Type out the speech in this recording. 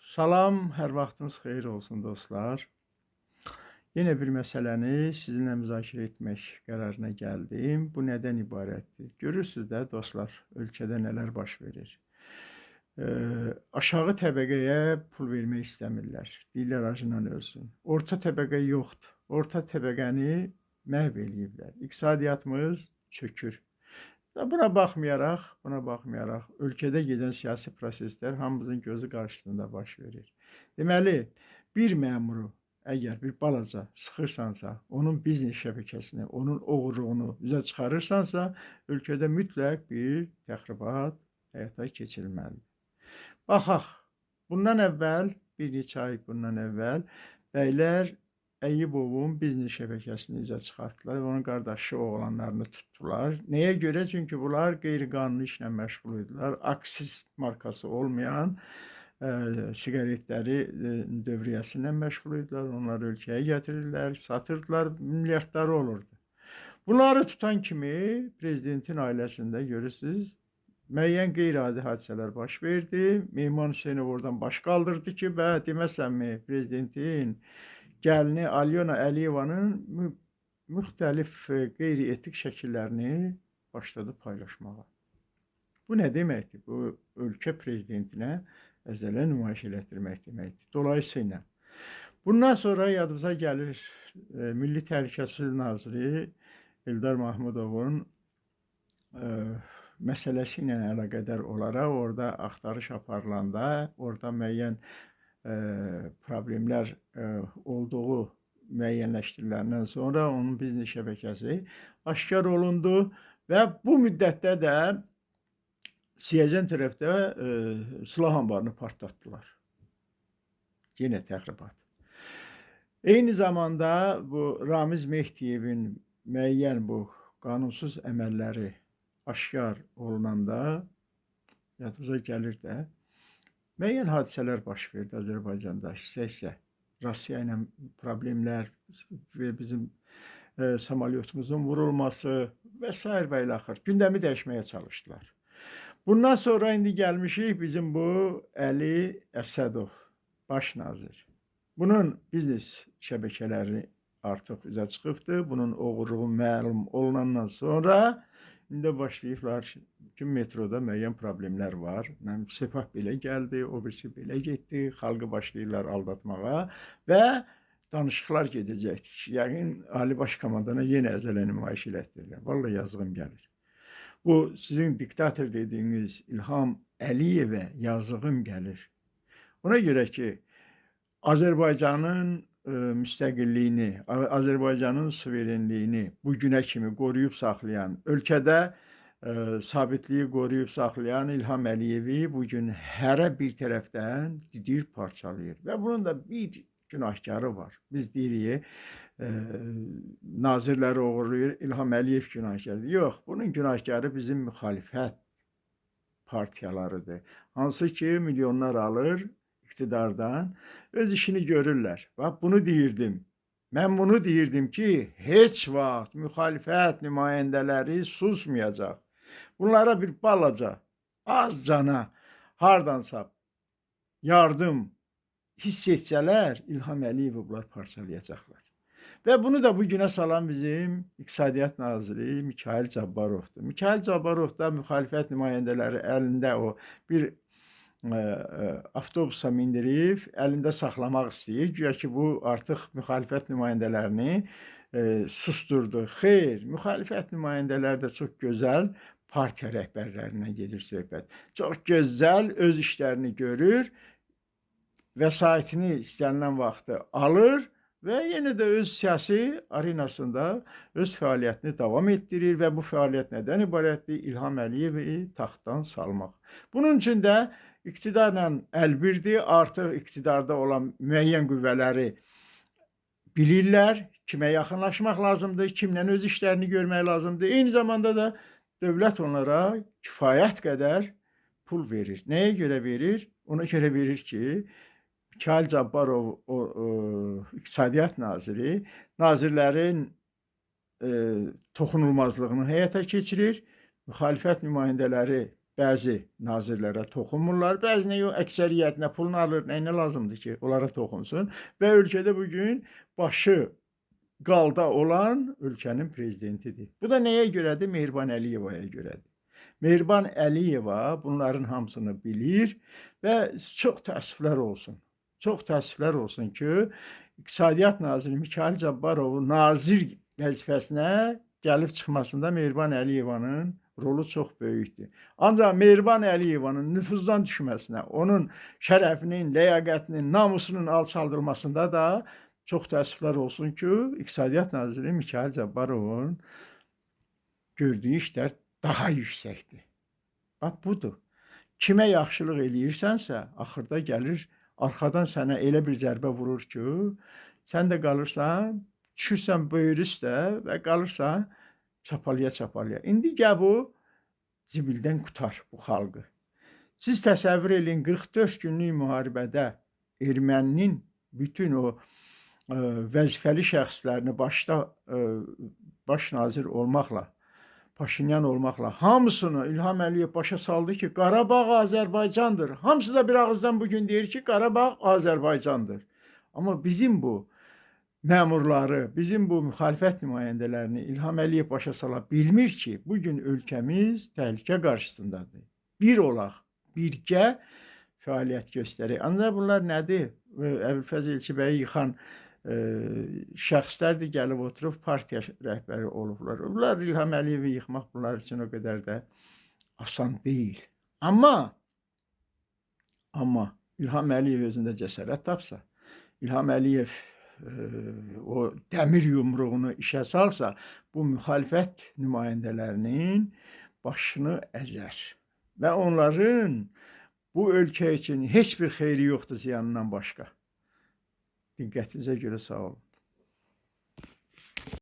Salam, hər vaxtınız xeyir olsun dostlar. Yenə bir məsələni sizinlə müzakirə etmək qərarına gəldim. Bu nədən ibarətdir? Görürsüz də dostlar, ölkədə nələr baş verir. Aşağı təbəqəyə pul vermək istəmirlər. Deyirlər acından ölsün. Orta təbəqə yoxdur. Orta təbəqəni məhv eləyiblər. İqtisadiyyatımız çökür. Buna baxmayaraq ölkədə gedən siyasi proseslər hamımızın gözü qarşısında baş verir. Deməli, bir məmuru əgər bir balaca sıxırsansa, onun biznes şəbəkəsini, onun oğurluğunu üzə çıxarırsansa, ölkədə mütləq bir təxribat həyata keçirilməlidir. Baxaq, bir neçə ay bundan əvvəl bəylər Əyyubovun biznes şəbəkəsini üzə çıxartdılar və onun qardaşı oğlanlarını tutdular. Nəyə görə? Çünki bunlar qeyri-qanuni işlə məşğul idilər. Aksiz markası olmayan siqaretləri dövriyyəsindən məşğul idilər. Onları ölkəyə gətirirlər, satırdılar, milyardları olurdu. Bunları tutan kimi prezidentin ailəsində görürsünüz, müəyyən qeyri-adi hadisələr baş verdi. Mehman Hüseynov oradan baş qaldırdı ki, deməsənmi prezidentin gəlini Alyona Əliyevanın müxtəlif qeyri-etik şəkillərini başladı paylaşmağa. Bu nə deməkdir? Bu ölkə prezidentinə əzələ nümayiş elətdirmək deməkdir. Dolayısıyla bundan sonra yadımıza gəlir Milli Təhlükəsizlik Naziri Eldar Mahmudovun məsələsi ilə əlaqədar olaraq orada axtarış aparılanda orada müəyyən problemlər olduğu müəyyənləşdiriləndən sonra onun biznes şəbəkəsi aşkar olundu və bu müddətdə də Siyəcən tərəfdə silah anbarını partlatdılar. Yenə təxribat. Eyni zamanda bu Ramiz Mehdiyevin müəyyən bu qanunsuz əməlləri aşkar olunanda yadımıza gəlir də müəyyən hadisələr baş verdi Azərbaycanda, hissə-hissə. Rusiya ilə problemlər və bizim samolyotumuzun vurulması və s. və ilaxır. Gündəmi dəyişməyə çalışdılar. Bundan sonra indi gəlmişik bizim bu Əli Əsədov, baş nazir. Bunun biznes şəbəkələri artıq üzə çıxıbdır. Bunun oğurluğu məlum olunandan sonra indi başlayıblar ki, metroda müəyyən problemlər var. Sepah belə gəldi, o birisi belə getdi, xalqı başlayırlar aldatmağa və danışıqlar gedəcəkdir ki, yəqin Ali Baş Komandana yenə əzələ nümayiş elətdirirlər. Vallahi yazığım gəlir. Bu sizin diktator dediyiniz İlham Əliyevə yazığım gəlir. Ona görə ki, Azərbaycanın müstəqilliyini, Azərbaycanın suverenliyini bu günə kimi qoruyub saxlayan, ölkədə sabitliyi qoruyub saxlayan İlham Əliyevi bugün hərə bir tərəfdən didir, parçalayır. Və bunun da bir günahkarı var. Biz deyirik, nazirləri oğurlayır, İlham Əliyev günahkardır. Yox, bunun günahkarı bizim müxalifət partiyalarıdır. Hansı ki, milyonlar alır iktidardan, öz işini görürlər. Bax, bunu deyirdim. Mən bunu deyirdim ki, heç vaxt müxalifət nümayəndələri susmayacaq. Bunlara bir balaca, azcana, hardansa yardım hiss etsələr, İlham Əliyevi bunlar parçalayacaqlar. Və bunu da bu günə salan bizim İqtisadiyyat Naziri Mikayıl Cabbarovdur. Mikayıl Cabbarov da müxalifət nümayəndələri əlində o bir avtobusa mindirib, əlində saxlamaq istəyir. Güya ki, bu artıq müxalifət nümayəndələrini susturdu. Xeyr, müxalifət nümayəndələri də çox gözəl partiya rəhbərlərindən gedir söhbət. Çox gözəl öz işlərini görür, vəsaitini istənilən vaxtı alır və yenə də öz siyasi arenasında öz fəaliyyətini davam etdirir və bu fəaliyyət nədən ibarətdir? İlham Əliyevi taxtdan salmaq. Bunun üçün də iqtidarla əlbirdir, artıq iqtidarda olan müəyyən qüvvələri bilirlər, kimə yaxınlaşmaq lazımdır, kimlə öz işlərini görmək lazımdır. Eyni zamanda da dövlət onlara kifayət qədər pul verir. Nəyə görə verir? Ona görə verir ki, Mikayıl Cabbarov İqtisadiyyat Naziri nazirlərin toxunulmazlığını həyata keçirir. Müxalifət nümayəndələri bəzi nazirlərə toxunmurlar, bəzinə yox, əksəriyyətinə pulunu alır, nəyinə lazımdır ki, onlara toxunsun və ölkədə bugün başı qalda olan ölkənin prezidentidir. Bu da nəyə görədir? Mehriban Əliyevaya görədir. Mehriban Əliyeva bunların hamısını bilir və çox təəssüflər olsun. Çox təəssüflər olsun ki, İqtisadiyyat naziri Mikayıl Cabbarovun nazir vəzifəsinə gəlib çıxmasında Mehriban Əliyevanın rolu çox böyükdür. Ancaq Mehriban Əliyevanın nüfuzdan düşməsinə, onun şərəfinin, ləyaqətinin, namusunun alçaldılmasında da çox təəssüflər olsun ki, İqtisadiyyat naziri Mikayıl Cabbarovun gördüyü işlər daha yüksəkdir. Bax, budur. Kimə yaxşılıq eləyirsənsə, axırda gəlir, arxadan sənə elə bir zərbə vurur ki, sən də qalırsan, düşürsən böyür üstə və qalırsan çapalaya-çapalaya. İndi gəl bu zibildən qutar bu xalqı. Siz təsəvvür edin, 44 günlük müharibədə erməninin bütün o vəzifəli şəxslərini başda baş nazir olmaqla, Paşinyan olmaqla hamısını İlham Əliyev başa saldı ki, Qarabağ Azərbaycandır. Hamısı da bir ağızdan bugün deyir ki, Qarabağ Azərbaycandır. Amma bizim bu məmurları, bizim bu müxalifət nümayəndələrini İlham Əliyev başa sala bilmir ki, bugün ölkəmiz təhlükə qarşısındadır. Bir olaq, birgə fəaliyyət göstərir. Ancaq bunlar nədir? Əbülfəz Elçibəyi yıxan şəxslər də gəlib oturub partiya rəhbəri olublar. Bunlar İlham Əliyevi yıxmaq bunlar üçün o qədər də asan deyil. Amma İlham Əliyev özündə cəsarət tapsa, İlham Əliyev o dəmir yumruğunu işə salsa, bu müxalifət nümayəndələrinin başını əzər. Və onların bu ölkə üçün heç bir xeyri yoxdur ziyanından başqa. Diqqətinizə görə sağ olun.